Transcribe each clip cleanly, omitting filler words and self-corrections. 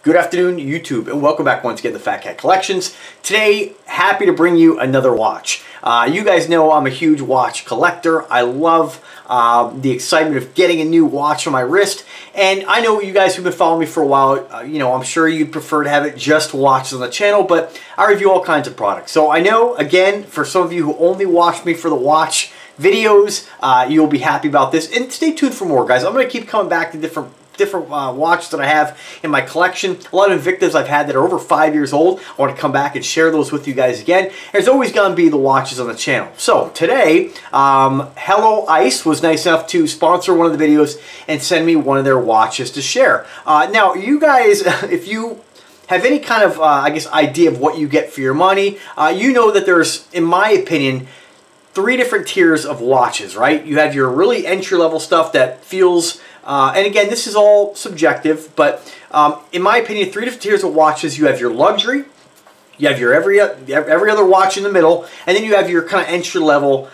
Good afternoon, YouTube, and welcome back once again to Fat Cat Collections. Today, happy to bring you another watch. You guys know I'm a huge watch collector. I love the excitement of getting a new watch on my wrist, and I know you guys who've been following me for a while, I'm sure you'd prefer to have it just watches on the channel, but I review all kinds of products. So I know, again, for some of you who only watch me for the watch videos, you'll be happy about this, and stay tuned for more, guys. I'm going to keep coming back to different watches that I have in my collection. A lot of Invictus I've had that are over 5 years old. I want to come back and share those with you guys again. There's always going to be the watches on the channel. So today, Helloice was nice enough to sponsor one of the videos and send me one of their watches to share. Now, you guys, if you have any kind of, I guess, idea of what you get for your money, you know that there's, in my opinion, 3 different tiers of watches, right? You have your really entry-level stuff that feels, and again, this is all subjective, but in my opinion, 3 different tiers of watches. You have your luxury, you have your every other watch in the middle, and then you have your kind of entry-level,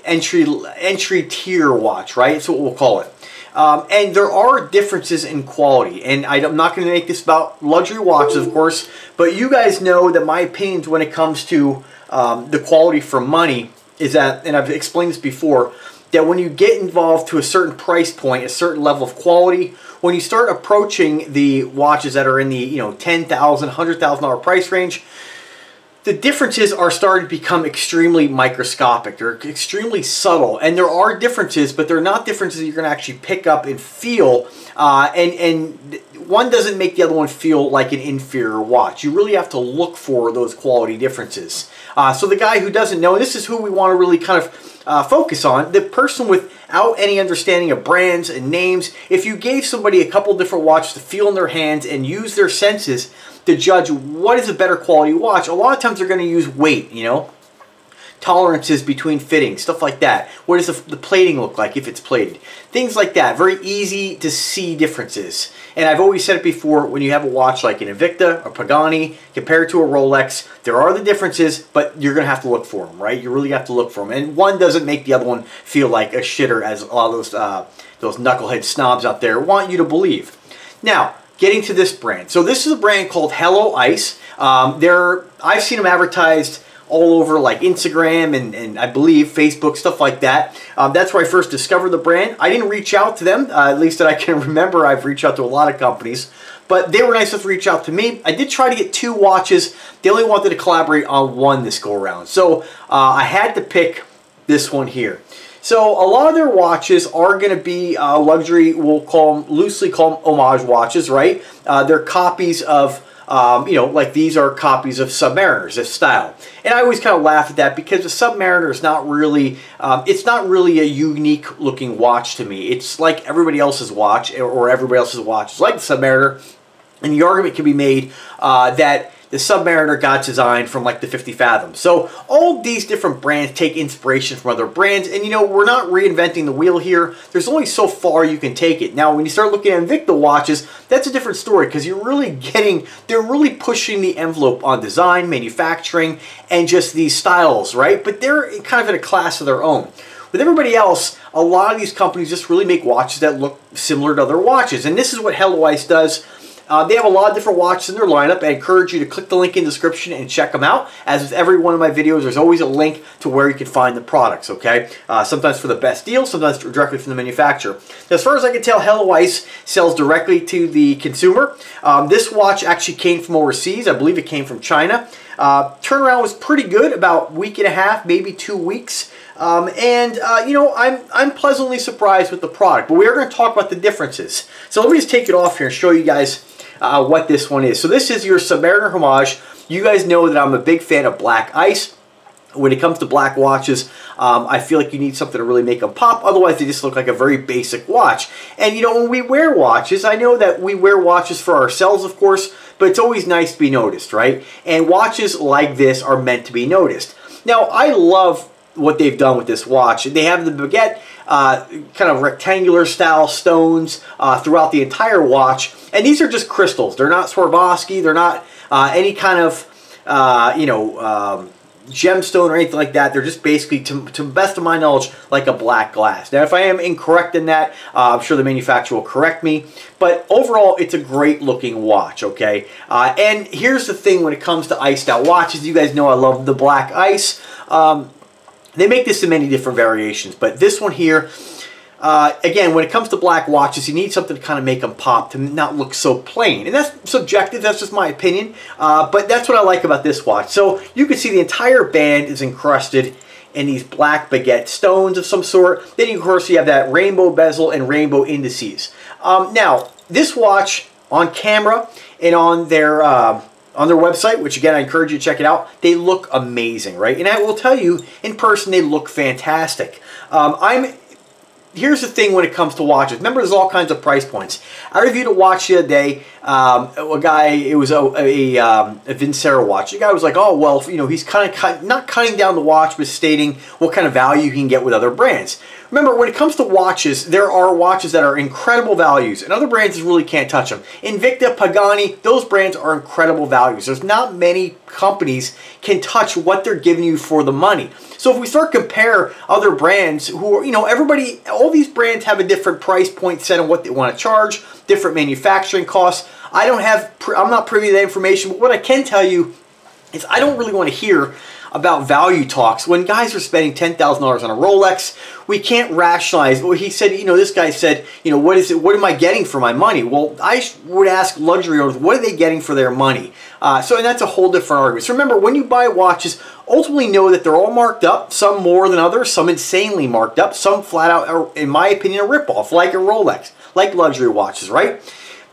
entry tier watch, right? That's what we'll call it. And there are differences in quality, and I'm not going to make this about luxury watches, of course, but you guys know that my opinions when it comes to the quality for money is that, and I've explained this before, that when you get involved to a certain price point, a certain level of quality, when you start approaching the watches that are in the $10,000, $100,000 price range, the differences are starting to become extremely microscopic. They're extremely subtle, and there are differences, but they're not differences you're going to actually pick up and feel. And one doesn't make the other one feel like an inferior watch. You really have to look for those quality differences. So the guy who doesn't know, and this is who we want to really kind of focus on, the person without any understanding of brands and names. If you gave somebody a couple different watches to feel in their hands and use their senses to judge what is a better quality watch, a lot of times they're going to use weight, tolerances between fittings, stuff like that. What does the plating look like if it's plated? Things like that. Very easy to see differences. And I've always said it before, when you have a watch like an Invicta or Pagani compared to a Rolex, there are the differences, but you're going to have to look for them, right? You really have to look for them. And one doesn't make the other one feel like a shitter, as a lot of those knucklehead snobs out there want you to believe. Now, getting to this brand. So this is a brand called Helloice. I've seen them advertised all over like Instagram and I believe Facebook, stuff like that. That's where I first discovered the brand. I didn't reach out to them, at least that I can remember. I've reached out to a lot of companies, but they were nice enough to reach out to me. I did try to get 2 watches. They only wanted to collaborate on 1 this go around. So I had to pick this one here. So a lot of their watches are going to be luxury, we'll loosely call them homage watches, right? They're copies of, like these are copies of Submariners, this style. And I always kind of laugh at that because the Submariner is not really, it's not really a unique looking watch to me. It's like everybody else's watch, or everybody else's watch is like the Submariner. And the argument can be made that the Submariner got designed from like the 50 Fathoms. So all these different brands take inspiration from other brands, and we're not reinventing the wheel here. There's only so far you can take it. Now when you start looking at Invicta watches, that's a different story because you're really they're really pushing the envelope on design, manufacturing, and just these styles, right? But they're kind of in a class of their own. With everybody else, a lot of these companies just really make watches that look similar to other watches, and this is what Helloice does. They have a lot of different watches in their lineup. I encourage you to click the link in the description and check them out. As with every one of my videos, there's always a link to where you can find the products, okay? Sometimes for the best deal, sometimes directly from the manufacturer. As far as I can tell, Helloice sells directly to the consumer. This watch actually came from overseas. I believe it came from China. Turnaround was pretty good, about 1.5 weeks, maybe 2 weeks. I'm pleasantly surprised with the product, but we are going to talk about the differences. So let me just take it off here and show you guys what this one is. So this is your Submariner homage. You guys know that I'm a big fan of black ice. When it comes to black watches, I feel like you need something to really make them pop. Otherwise, they just look like a very basic watch. And when we wear watches, I know that we wear watches for ourselves, of course, but it's always nice to be noticed, right? And watches like this are meant to be noticed. Now, I love what they've done with this watch. They have the Baquette kind of rectangular style stones throughout the entire watch, and these are just crystals. They're not Swarovski. They're not any kind of gemstone or anything like that. They're just basically, to the best of my knowledge, like a black glass. Now, if I am incorrect in that, I'm sure the manufacturer will correct me. But overall, it's a great looking watch, okay? And here's the thing when it comes to iced out watches. You guys know I love the black ice. They make this in many different variations, but this one here, again, when it comes to black watches, you need something to kind of make them pop, to not look so plain. And that's subjective, that's just my opinion, but that's what I like about this watch. So you can see the entire band is encrusted in these black baguette stones of some sort. Then, of course, you have that rainbow bezel and rainbow indices. Now, this watch on camera and on their website, which again I encourage you to check it out, they look amazing, right? And I will tell you, in person they look fantastic. Here's the thing when it comes to watches. Remember, there's all kinds of price points. I reviewed a watch the other day. A guy, it was a Vincero watch. The guy was like, oh, well, you know, he's kind of not cutting down the watch, but stating what kind of value he can get with other brands. Remember, when it comes to watches, there are watches that are incredible values, and other brands really can't touch them. Invicta, Pagani, those brands are incredible values. There's not many companies can touch what they're giving you for the money. So if we start compare other brands who are, you know, everybody, all these brands have a different price point set on what they want to charge, different manufacturing costs. I'm not privy to that information, but what I can tell you is I don't really want to hear about value talks when guys are spending $10,000 on a Rolex. We can't rationalize. Well, he said, you know, this guy said, you know, what am I getting for my money? Well, I would ask luxury owners, what are they getting for their money? And that's a whole different argument. So remember, when you buy watches, ultimately know that they're all marked up, some more than others, some insanely marked up, some flat out, are, in my opinion, a ripoff, like a Rolex, like luxury watches, right?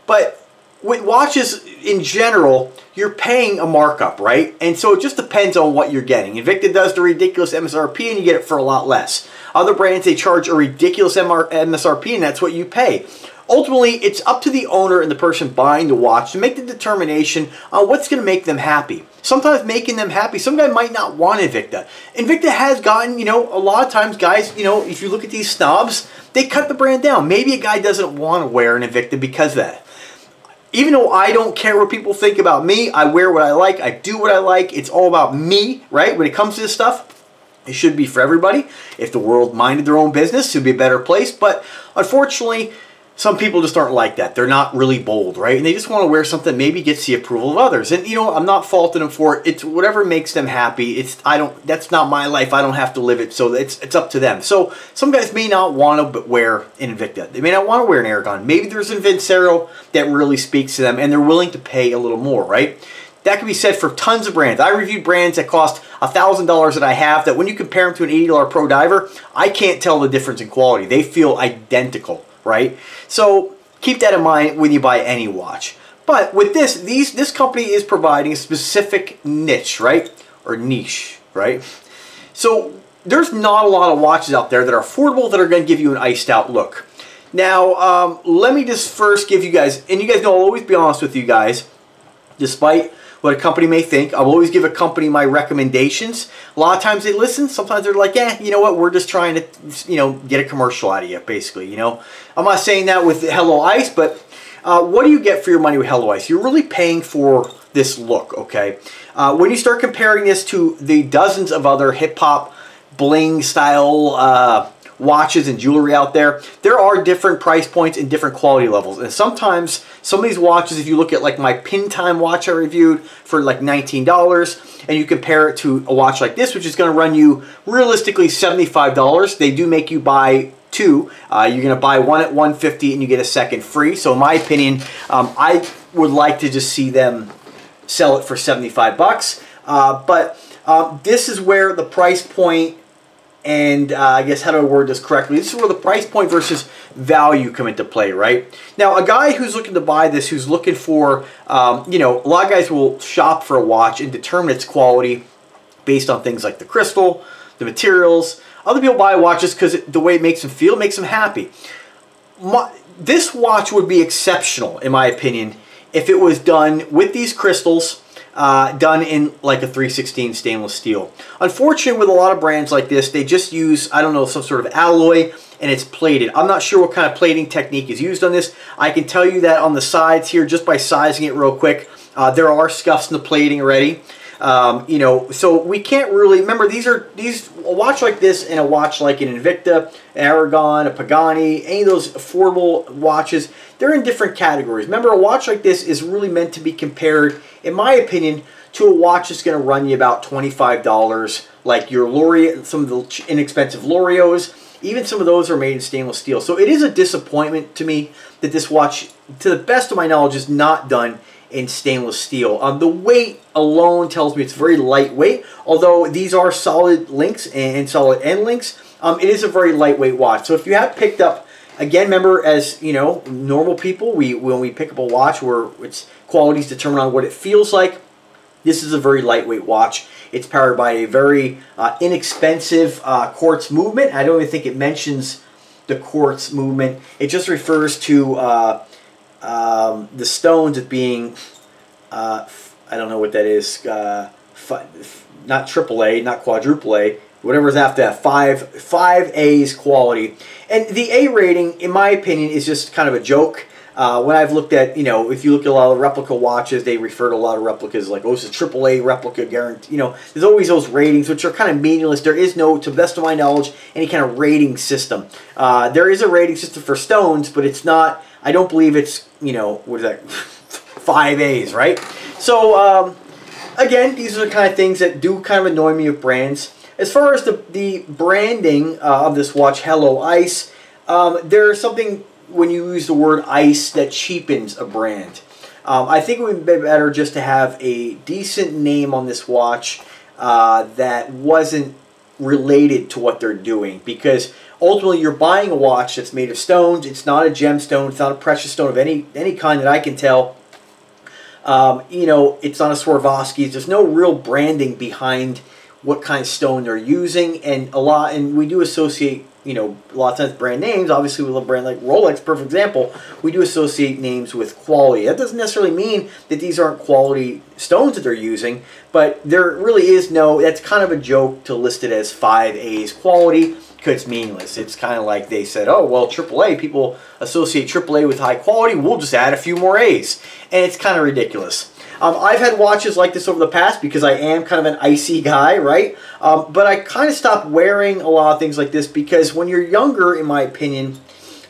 But with watches in general, you're paying a markup, right? And so it just depends on what you're getting. Invicta does the ridiculous MSRP and you get it for a lot less. Other brands, they charge a ridiculous MSRP and that's what you pay. Ultimately, it's up to the owner and the person buying the watch to make the determination on what's going to make them happy. Sometimes making them happy, some guy might not want Invicta. Invicta has gotten, you know, a lot of times guys, you know, if you look at these snobs, they cut the brand down. Maybe a guy doesn't want to wear an Invicta because of that. Even though I don't care what people think about me, I wear what I like, I do what I like, it's all about me, right? When it comes to this stuff, it should be for everybody. If the world minded their own business, it would be a better place. But unfortunately, some people just aren't like that. They're not really bold, right? And they just want to wear something that maybe gets the approval of others. And you know, I'm not faulting them for it. It's whatever makes them happy. That's not my life. I don't have to live it. So it's up to them. So some guys may not want to wear an Invicta. They may not want to wear an Aragon. Maybe there's a Vincero that really speaks to them and they're willing to pay a little more, right? That can be said for tons of brands. I reviewed brands that cost $1,000 that I have that when you compare them to an $80 Pro Diver, I can't tell the difference in quality. They feel identical, right? So keep that in mind when you buy any watch. But with this company is providing a specific niche, right? Or niche, right? So there's not a lot of watches out there that are affordable that are going to give you an iced out look. Now, let me just first give you guys, and you guys know I'll always be honest with you guys, despite what a company may think. I'll always give a company my recommendations. A lot of times they listen. Sometimes they're like, you know what, we're just trying to, you know, get a commercial out of you, basically, you know. I'm not saying that with Helloice, but what do you get for your money with Helloice? You're really paying for this look, okay? When you start comparing this to the dozens of other hip-hop bling style watches and jewelry out there, there are different price points and different quality levels. And sometimes some of these watches, if you look at like my Pin Time watch I reviewed for like $19 and you compare it to a watch like this, which is going to run you realistically $75, they do make you buy two. You're going to buy one at $150 and you get a second free. So in my opinion, I would like to just see them sell it for 75 bucks. But this is where the price point and I guess how do I word this correctly? This is where the price point versus value come into play, right? Now, a guy who's looking to buy this, who's looking for, you know, a lot of guys will shop for a watch and determine its quality based on things like the crystal, the materials. Other people buy watches because the way it makes them feel, makes them happy. This watch would be exceptional, in my opinion, if it was done with these crystals, done in like a 316 stainless steel. Unfortunately, with a lot of brands like this, they just use, I don't know, some sort of alloy and it's plated. I'm not sure what kind of plating technique is used on this. I can tell you that on the sides here, just by sizing it real quick, there are scuffs in the plating already. You know, so we can't really remember a watch like this and a watch like an Invicta, an Aragon, a Pagani, any of those affordable watches. They're in different categories. Remember, a watch like this is really meant to be compared, in my opinion, to a watch that's going to run you about $25, like your Loriot, some of the inexpensive Loriots. Even some of those are made in stainless steel. So it is a disappointment to me that this watch, to the best of my knowledge, is not done in stainless steel. The weight alone tells me it's very lightweight, although these are solid links and solid end links. It is a very lightweight watch. So if you have picked up, again, remember, as you know, normal people, when we pick up a watch where its quality is determined on what it feels like, this is a very lightweight watch. It's powered by a very inexpensive quartz movement. I don't even think it mentions the quartz movement. It just refers to the stones as being, I don't know what that is, not AAA, not quadruple A, whatever's after that, 5 A's quality. And the A rating, in my opinion, is just kind of a joke. When I've looked at, you know, if you look at a lot of replica watches, they refer to a lot of replicas like, oh, it's a AAA replica guarantee. You know, there's always those ratings, which are kind of meaningless. There is no, to the best of my knowledge, any kind of rating system. There is a rating system for stones, but it's not, I don't believe it's, you know, what is that, 5 A's, right? So, again, these are the kind of things that do kind of annoy me with brands. As far as the branding of this watch, Helloice, there's something when you use the word ice that cheapens a brand. I think it would be better just to have a decent name on this watch that wasn't related to what they're doing, because ultimately you're buying a watch that's made of stones. It's not a gemstone. It's not a precious stone of any kind that I can tell. You know, it's not a Swarovski. There's no real branding behind what kind of stone they're using, and we do associate, you know, a lot of times brand names. Obviously, with a brand like Rolex, perfect example, we do associate names with quality. That doesn't necessarily mean that these aren't quality stones that they're using, but there really is no, that's kind of a joke to list it as 5 A's quality, because it's meaningless. It's kind of like they said, oh, well, AAA, people associate AAA with high quality, we'll just add a few more A's. And it's kind of ridiculous. I've had watches like this over the past because I am kind of an icy guy, right? But I kind of stopped wearing a lot of things like this because when you're younger, in my opinion,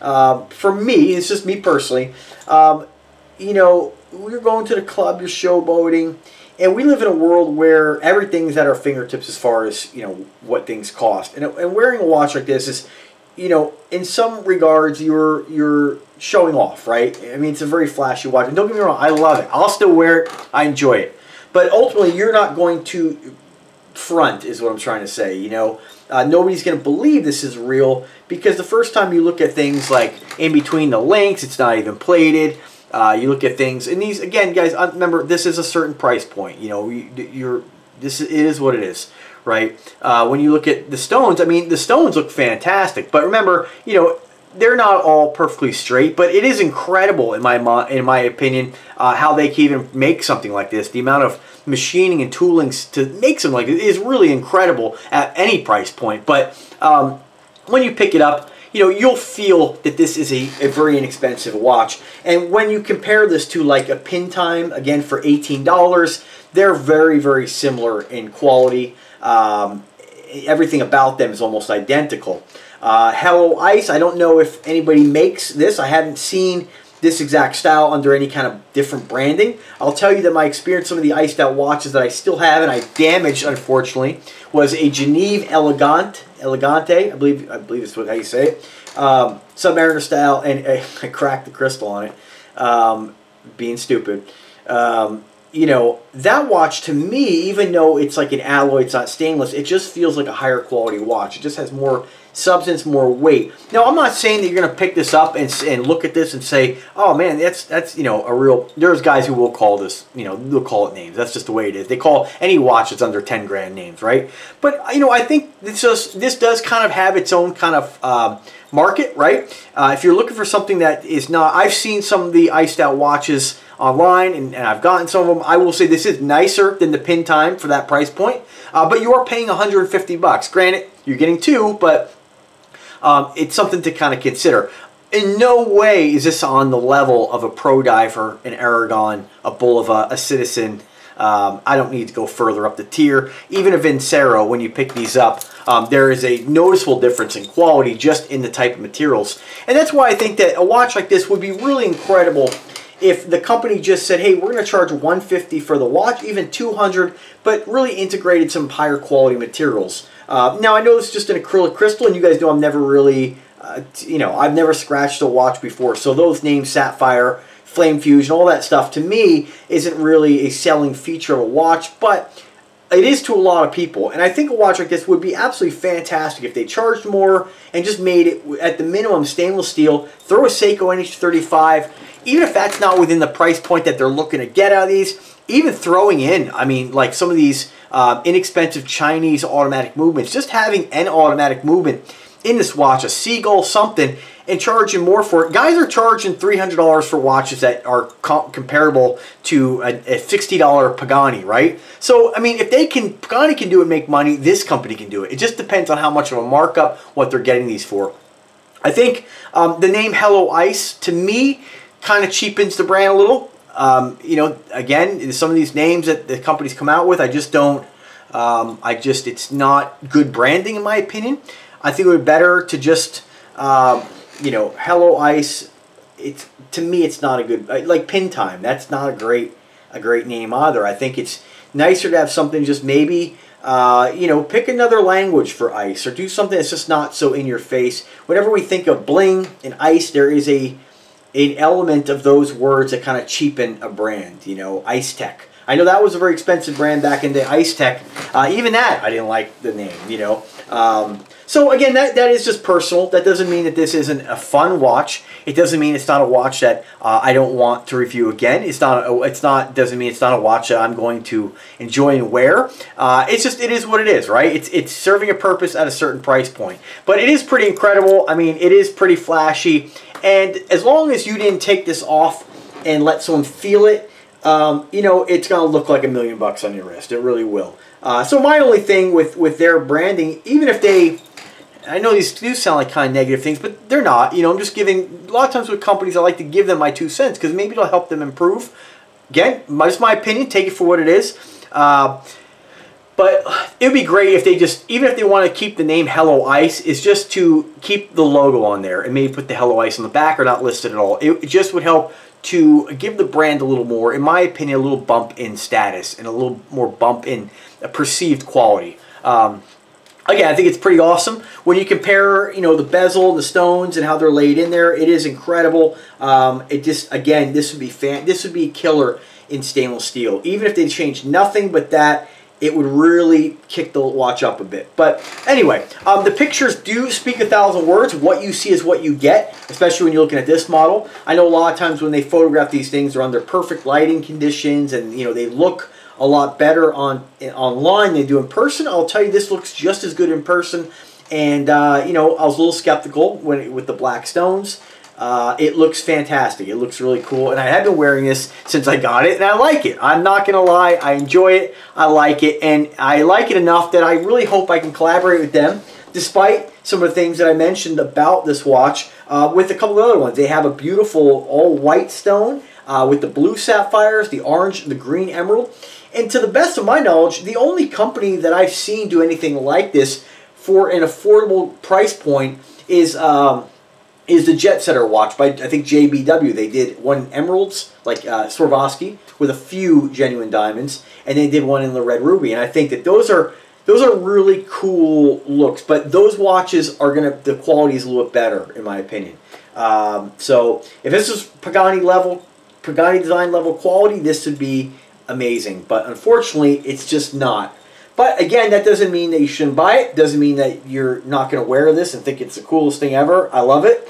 for me, it's just me personally, you know, you're going to the club, you're showboating, and we live in a world where everything's at our fingertips as far as, you know, what things cost. And wearing a watch like this is, you know, in some regards, you're showing off, right? I mean, it's a very flashy watch. And don't get me wrong, I love it. I'll still wear it. I enjoy it. But ultimately, you're not going to front, is what I'm trying to say, you know. Nobody's going to believe this is real because the first time you look at things like in between the links, it's not even plated. You look at things, and these, again, guys, remember, this is a certain price point. You know, it is what it is. Right? When you look at the stones, I mean, the stones look fantastic. But remember, you know, they're not all perfectly straight. But it is incredible, in my opinion, how they can even make something like this. The amount of machining and tooling to make something like this is really incredible at any price point. But when you pick it up, you know, you'll feel that this is a very inexpensive watch. And when you compare this to like a Pin Time, again, for $18, they're very, very similar in quality. Everything about them is almost identical. Helloice, I don't know if anybody makes this. I haven't seen this exact style under any kind of different branding. I'll tell you that my experience, some of the iced out watches that I still have and I damaged, unfortunately, was a Geneve Elegante, I believe that's how you say it, Submariner style, and I cracked the crystal on it, being stupid. You know, that watch to me, even though it's like an alloy, it's not stainless, it just feels like a higher quality watch. It just has more substance, more weight. Now, I'm not saying that you're going to pick this up and look at this and say, oh man, that's you know, a real, there's guys who will call this, you know, they'll call it names. That's just the way it is. They call any watch that's under 10 grand names, right? But, you know, I think this does kind of have its own kind of market, right? If you're looking for something that is not, I've seen some of the iced out watches online, and I've gotten some of them. I will say this is nicer than the Pin Time for that price point, but you are paying $150. Granted, you're getting two, but it's something to kind of consider. In no way is this on the level of a Pro Diver, an Aragon, a Bulova, a Citizen, I don't need to go further up the tier. Even a Vincero, when you pick these up, there is a noticeable difference in quality just in the type of materials. And that's why I think that a watch like this would be really incredible if the company just said, hey, we're going to charge $150 for the watch, even $200, but really integrated some higher quality materials. Now, I know it's just an acrylic crystal, and you guys know I'm never really, I've never scratched a watch before. So those names, Sapphire, Flame Fusion, all that stuff, to me, isn't really a selling feature of a watch, but it is to a lot of people. And I think a watch like this would be absolutely fantastic if they charged more and just made it, at the minimum, stainless steel. Throw a Seiko NH35, even if that's not within the price point that they're looking to get out of these. Even throwing in, I mean, like some of these inexpensive Chinese automatic movements, just having an automatic movement in this watch, a Seagull, something, and charging more for it. Guys are charging $300 for watches that are comparable to a $60 Pagani, right? So, I mean, if Pagani can do it and make money, this company can do it. It just depends on how much of a markup, what they're getting these for. I think the name Helloice, to me, kind of cheapens the brand a little. Again, some of these names that the companies come out with, I just don't, it's not good branding in my opinion. I think it would be better to just, Helloice, to me, it's not a good, like Pin Time, that's not a great name either. I think it's nicer to have something just maybe, pick another language for ice, or do something that's just not so in your face. Whenever we think of bling and ice, there is an element of those words that kind of cheapen a brand, Ice Tech. I know that was a very expensive brand back in the Ice Tech. Even that, I didn't like the name, So again, that is just personal. That doesn't mean that this isn't a fun watch. It doesn't mean it's not a watch that I don't want to review again. Doesn't mean it's not a watch that I'm going to enjoy and wear. It is what it is, right? It's serving a purpose at a certain price point. But it is pretty incredible. I mean, it is pretty flashy. And as long as you didn't take this off and let someone feel it, it's going to look like $1 million on your wrist. It really will. So my only thing with their branding, even if I know these do sound like kind of negative things, but they're not. I'm just giving, a lot of times with companies, I like to give them my 2 cents because maybe it'll help them improve. Again, just my opinion, take it for what it is. But it would be great if they just, even if they want to keep the name Helloice, is just to keep the logo on there and maybe put the Helloice on the back or not listed at all. It just would help to give the brand a little more, in my opinion, a little bump in status and a little more bump in perceived quality. Again, I think it's pretty awesome. When you compare, the bezel, the stones, and how they're laid in there, it is incredible. Again, this would be killer in stainless steel. Even if they changed nothing but that, it would really kick the watch up a bit. But anyway, the pictures do speak 1,000 words. What you see is what you get, especially when you're looking at this model. I know a lot of times when they photograph these things, they're under perfect lighting conditions, and they look a lot better online than they do in person. I'll tell you, this looks just as good in person. And I was a little skeptical with the black stones. It looks fantastic. It looks really cool, and I have been wearing this since I got it, and I like it. I'm not gonna lie, I enjoy it. I like it, and I like it enough that I really hope I can collaborate with them, despite some of the things that I mentioned about this watch. With a couple of other ones, they have a beautiful all white stone with the blue sapphires, the orange, the green emerald. And to the best of my knowledge, the only company that I've seen do anything like this for an affordable price point is the Jet Setter watch by, I think, JBW. They did one in emeralds, like Swarovski, with a few genuine diamonds, and they did one in the red ruby. And I think that those are really cool looks. But those watches are the quality is a little bit better, in my opinion. So if this was Pagani design level quality, this would be amazing. But unfortunately, it's just not. But again, that doesn't mean that you shouldn't buy it. Doesn't mean that you're not going to wear this and think it's the coolest thing ever. I love it.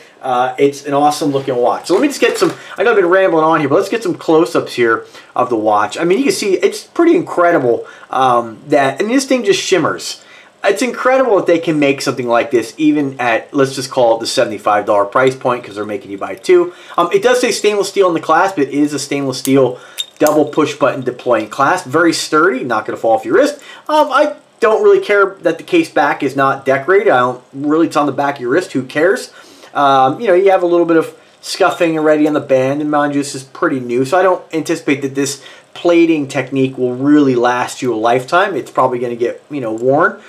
It's an awesome looking watch. So let me just get some, I know I've been rambling on here, but let's get some close-ups here of the watch. I mean, you can see it's pretty incredible this thing just shimmers. It's incredible that they can make something like this even at, let's just call it the $75 price point, because they're making you buy two. It does say stainless steel in the clasp. It is a stainless steel double push button deploying clasp. Very sturdy, not going to fall off your wrist. I don't really care that the case back is not decorated. It's on the back of your wrist. Who cares? You have a little bit of scuffing already on the band, and mind you, this is pretty new, so I don't anticipate that this plating technique will really last you a lifetime. It's probably going to get, you know, worn.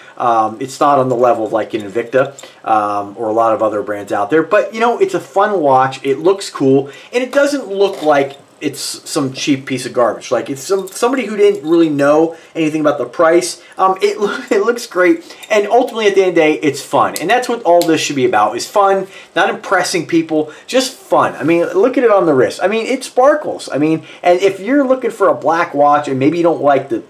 It's not on the level of like an Invicta or a lot of other brands out there, but you know, it's a fun watch. It looks cool, and it doesn't look like it's some cheap piece of garbage. Like it's somebody who didn't really know anything about the price. It looks great, and ultimately at the end of the day, it's fun, and that's what all this should be about: is fun, not impressing people, just fun. I mean, look at it on the wrist. I mean, it sparkles. I mean, and if you're looking for a black watch and maybe you don't like the,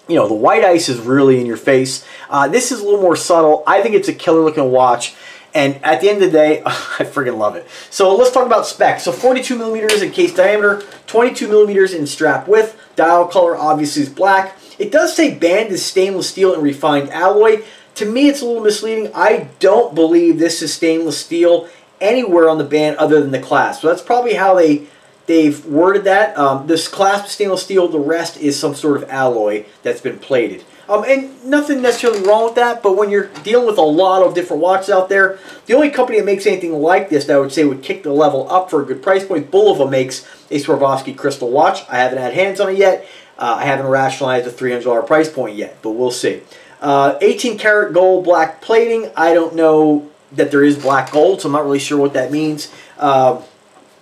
you know, the white ice is really in your face. This is a little more subtle. I think it's a killer looking watch. And at the end of the day, I freaking love it. So let's talk about specs. So 42 millimeters in case diameter, 22 millimeters in strap width. Dial color obviously is black. It does say band is stainless steel and refined alloy. To me, it's a little misleading. I don't believe this is stainless steel anywhere on the band other than the clasp. So that's probably how they've worded that. This clasp is stainless steel. The rest is some sort of alloy that's been plated. And nothing necessarily wrong with that, but when you're dealing with a lot of different watches out there, the only company that makes anything like this that I would say would kick the level up for a good price point, Bulova makes a Swarovski crystal watch. I haven't had hands on it yet. I haven't rationalized a $300 price point yet, but we'll see. 18 karat gold black plating. I don't know that there is black gold, so I'm not really sure what that means. It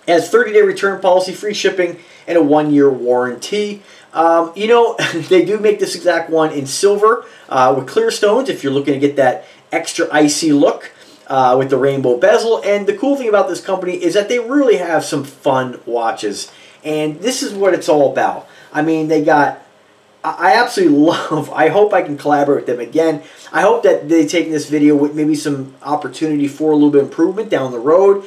has 30-day return policy, free shipping, and a 1-year warranty. You know, they do make this exact one in silver with clear stones if you're looking to get that extra icy look with the rainbow bezel. And the cool thing about this company is that they really have some fun watches. And this is what it's all about. I mean, they got, I absolutely love, I hope I can collaborate with them again. I hope that they take this video with maybe some opportunity for a little bit of improvement down the road.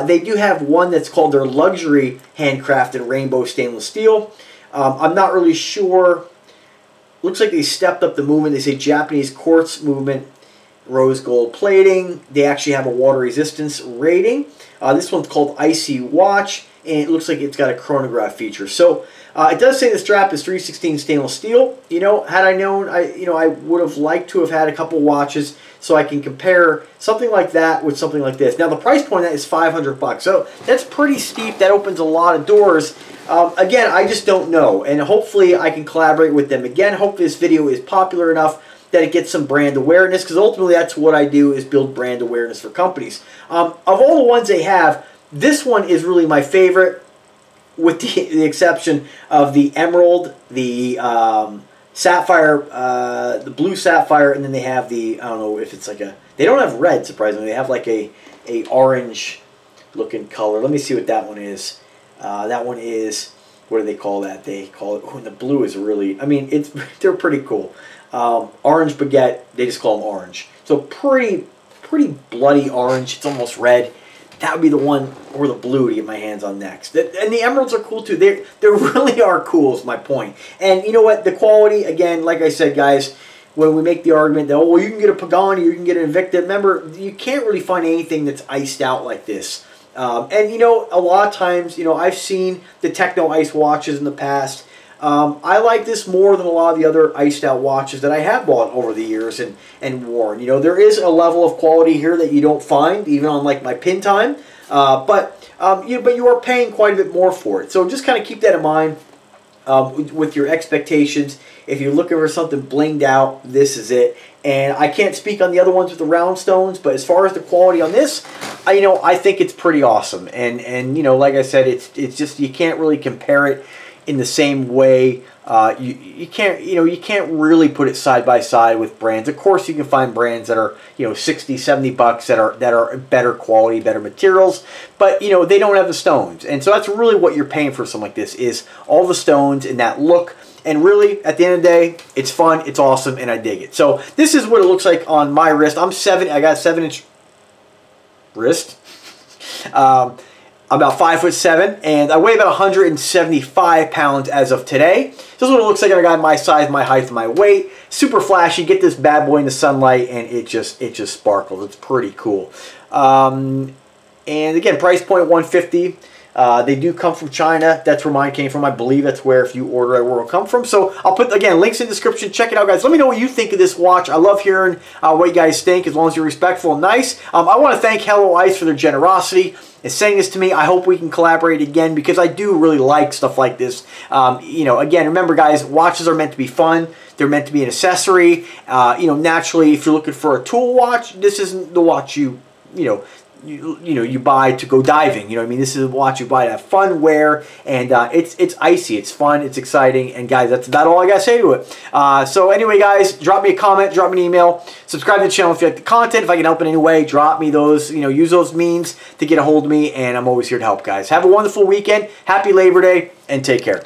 They do have one that's called their luxury handcrafted rainbow stainless steel. I'm not really sure. Looks like they stepped up the movement. They say Japanese quartz movement, rose gold plating. They actually have a water resistance rating. This one's called Icy Watch, and it looks like it's got a chronograph feature. So it does say the strap is 316 stainless steel. You know, had I known, I would have liked to have had a couple watches so I can compare something like that with something like this. Now the price point of that is $500, so that's pretty steep. That opens a lot of doors. Again, I just don't know, and hopefully I can collaborate with them again. Hopefully this video is popular enough that it gets some brand awareness, because ultimately that's what I do, is build brand awareness for companies. Of all the ones they have, this one is really my favorite, with the exception of the emerald, the sapphire, the blue sapphire, and then they have the, I don't know if it's like a, they don't have red, surprisingly. They have like a orange looking color. Let me see what that one is. That one is, what do they call that? They call it, oh, and the blue is really, I mean, they're pretty cool. Orange baguette, they just call them orange. So pretty bloody orange. It's almost red. That would be the one, or the blue, to get my hands on next. And the emeralds are cool too. They really are cool, is my point. And you know what? The quality, again, like I said, guys, when we make the argument that, oh, well, you can get a Pagani, you can get an Invicta. Remember, you can't really find anything that's iced out like this. And, you know, a lot of times, you know, I've seen the Techno Ice watches in the past. I like this more than a lot of the other iced out watches that I have bought over the years and worn. You know, there is a level of quality here that you don't find even on like my Pin Time, but you are paying quite a bit more for it. So just kind of keep that in mind with your expectations. If you're looking for something blinged out, this is it. And I can't speak on the other ones with the round stones, but as far as the quality on this, I think it's pretty awesome. And you know, like I said, it's just, you can't really compare it in the same way. You can't really put it side by side with brands. Of course, you can find brands that are, you know, 60, 70 bucks that are better quality, better materials, but you know, they don't have the stones. And so that's really what you're paying for something like this, is all the stones and that look. And really, at the end of the day, it's fun, it's awesome, and I dig it. So this is what it looks like on my wrist. I got a 7-inch wrist. I'm about 5'7", and I weigh about 175 pounds as of today. This is what it looks like. I got my size, my height, and my weight. Super flashy. Get this bad boy in the sunlight, and it just sparkles. It's pretty cool. And again, price point $150. They do come from China. That's where mine came from. I believe that's where, if you order it, where it'll come from. So I'll put, again, links in the description. Check it out, guys. Let me know what you think of this watch. I love hearing what you guys think, as long as you're respectful and nice. I want to thank Helloice for their generosity in sending this to me. I hope we can collaborate again, because I do really like stuff like this. You know, again, remember, guys, watches are meant to be fun. They're meant to be an accessory. You know, naturally, if you're looking for a tool watch, this isn't the watch you buy to go diving. You know what I mean? This is a watch you buy to have fun, wear, and it's icy, it's fun, it's exciting, and guys, that's about all I gotta say to it. So anyway, guys, drop me a comment, drop me an email, subscribe to the channel if you like the content. If I can help in any way, drop me those, use those means to get a hold of me, and I'm always here to help, guys. Have a wonderful weekend, happy Labor Day, and take care.